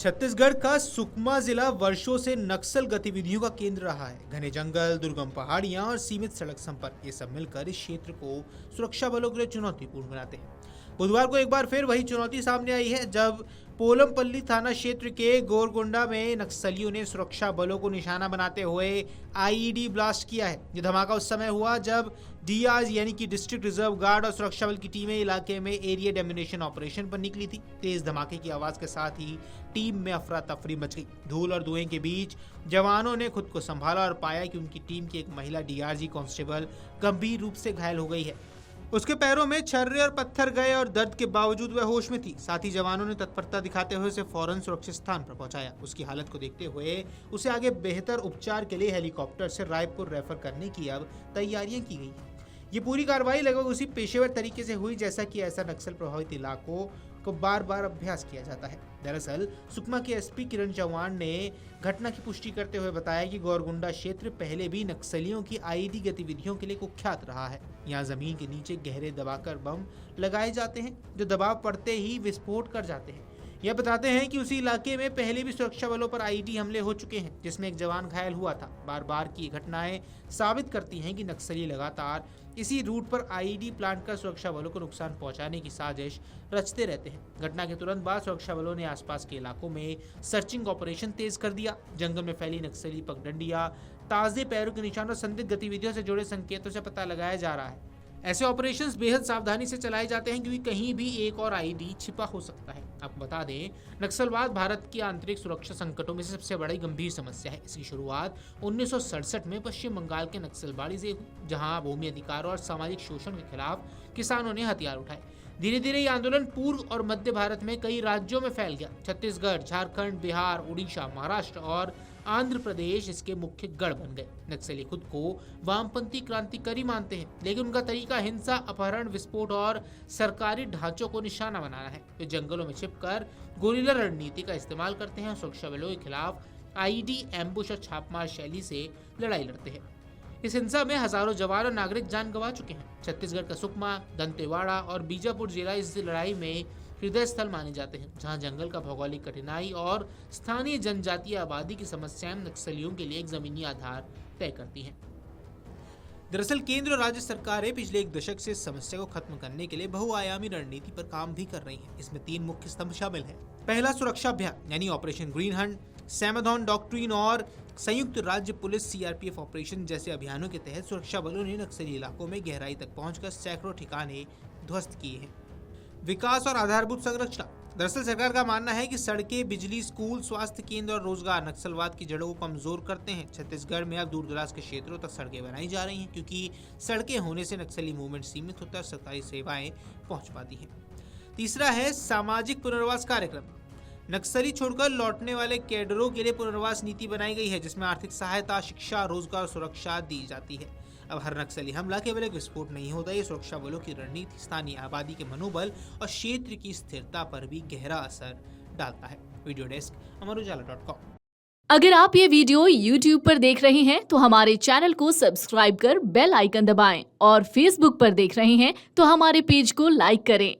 छत्तीसगढ़ का सुकमा जिला वर्षों से नक्सल गतिविधियों का केंद्र रहा है। घने जंगल, दुर्गम पहाड़ियां और सीमित सड़क संपर्क, ये सब मिलकर इस क्षेत्र को सुरक्षा बलों के लिए चुनौतीपूर्ण बनाते हैं। बुधवार को एक बार फिर वही चुनौती सामने आई है, जब पोलमपल्ली थाना क्षेत्र के गोरगोंडा में नक्सलियों ने सुरक्षा बलों को निशाना बनाते हुए आईईडी ब्लास्ट किया है। यह धमाका उस समय हुआ जब डीआर यानी कि डिस्ट्रिक्ट रिजर्व गार्ड और सुरक्षा बल की टीमें इलाके में एरिया डोमिनेशन ऑपरेशन पर निकली थी। तेज धमाके की आवाज के साथ ही टीम में अफरा तफरी मच गई। धूल और धुएं के बीच जवानों ने खुद को संभाला और पाया कि उनकी टीम की एक महिला डीआरजी कांस्टेबल गंभीर रूप से घायल हो गई है। उसके पैरों में छर्रे और पत्थर गए और दर्द के बावजूद वह होश में थी। साथ ही जवानों ने तत्परता दिखाते हुए उसे फौरन सुरक्षित स्थान पर पहुंचाया। उसकी हालत को देखते हुए उसे आगे बेहतर उपचार के लिए हेलीकॉप्टर से रायपुर रेफर करने की अब तैयारियां की गई। ये पूरी कार्रवाई लगभग उसी पेशेवर तरीके से हुई जैसा कि ऐसा नक्सल प्रभावित इलाकों को बार बार अभ्यास किया जाता है। दरअसल सुकमा के एसपी किरण चौहान ने घटना की पुष्टि करते हुए बताया कि गोरगुंडा क्षेत्र पहले भी नक्सलियों की आईईडी गतिविधियों के लिए कुख्यात रहा है। यहाँ जमीन के नीचे गहरे दबाकर बम लगाए जाते हैं जो दबाव पड़ते ही विस्फोट कर जाते हैं। यह बताते हैं कि उसी इलाके में पहले भी सुरक्षा बलों पर आईईडी हमले हो चुके हैं जिसमें एक जवान घायल हुआ था। बार बार की घटनाएं साबित करती हैं कि नक्सली लगातार इसी रूट पर आईईडी प्लांट कर सुरक्षा बलों को नुकसान पहुंचाने की साजिश रचते रहते हैं। घटना के तुरंत बाद सुरक्षा बलों ने आसपास के इलाकों में सर्चिंग ऑपरेशन तेज कर दिया। जंगल में फैली नक्सली पगडंडियां, ताजे पैरों के निशान और संदिग्ध गतिविधियों से जुड़े संकेतों से पता लगाया जा रहा है। ऐसे ऑपरेशंस बेहद सावधानी से चलाए जाते हैं क्योंकि कहीं भी एक और आईईडी छिपा हो सकता है। आपको बता दें, नक्सलवाद भारत की आंतरिक सुरक्षा संकटों में से सबसे बड़ी गंभीर समस्या है। इसकी शुरुआत 1967 में पश्चिम बंगाल के नक्सलबाड़ी से हुई, जहां भूमि अधिकारों और सामाजिक शोषण के खिलाफ किसानों ने हथियार उठाए। धीरे धीरे ये आंदोलन पूर्व और मध्य भारत में कई राज्यों में फैल गया। छत्तीसगढ़, झारखंड, बिहार, उड़ीसा, महाराष्ट्र और आंध्र प्रदेश इसके मुख्य गढ़ बन गए। नक्सली खुद को वामपंथी क्रांतिकारी मानते हैं, लेकिन उनका तरीका हिंसा, अपहरण, विस्फोट और सरकारी ढांचों को निशाना बनाना है। वे जंगलों में छिपकर गोरिल्ला रणनीति का इस्तेमाल करते हैं और सुरक्षा बलों के खिलाफ आईईडी, एम्बुश और छापमार शैली से लड़ाई लड़ते हैं। इस हिंसा में हजारों जवान और नागरिक जान गंवा चुके हैं। छत्तीसगढ़ का सुकमा, दंतेवाड़ा और बीजापुर जिला इस लड़ाई में हृदय स्थल माने जाते हैं, जहां जंगल का भौगोलिक कठिनाई और स्थानीय जनजातीय आबादी की समस्याएं नक्सलियों के लिए एक जमीनी आधार तय करती हैं। दरअसल केंद्र और राज्य सरकारें पिछले एक दशक से इस समस्या को खत्म करने के लिए बहुआयामी रणनीति पर काम भी कर रही हैं। इसमें 3 मुख्य स्तंभ शामिल हैं। पहला, सुरक्षा अभियान यानी ऑपरेशन ग्रीन हंट, सैमाथन डॉक्ट्रिन और संयुक्त राज्य पुलिस सीआरपीएफ ऑपरेशन जैसे अभियानों के तहत सुरक्षा बलों ने नक्सली इलाकों में गहराई तक पहुंचकर सैकड़ों ठिकाने ध्वस्त किए हैं। विकास और आधारभूत संरचना। दरअसल सरकार का मानना है कि सड़कें, बिजली, स्कूल, स्वास्थ्य केंद्र और रोजगार नक्सलवाद की जड़ों को कमजोर करते हैं। छत्तीसगढ़ में अब दूर दराज के क्षेत्रों तक सड़कें बनाई जा रही हैं क्योंकि सड़कें होने से नक्सली मूवमेंट सीमित होता है और सरकारी सेवाएं पहुंच पाती हैं। तीसरा है सामाजिक पुनर्वास कार्यक्रम। नक्सली छोड़कर लौटने वाले कैडरों के लिए पुनर्वास नीति बनाई गई है जिसमें आर्थिक सहायता, शिक्षा, रोजगार और सुरक्षा दी जाती है। अब हर नक्सली हमला केवल एक विस्फोट नहीं होता, ये सुरक्षा बलों की रणनीति, स्थानीय आबादी के मनोबल और क्षेत्र की स्थिरता पर भी गहरा असर डालता है। Video desk amarujala.com। अगर आप ये वीडियो YouTube पर देख रहे हैं तो हमारे चैनल को सब्सक्राइब कर बेल आइकन दबाएं और Facebook पर देख रहे हैं तो हमारे पेज को लाइक करें।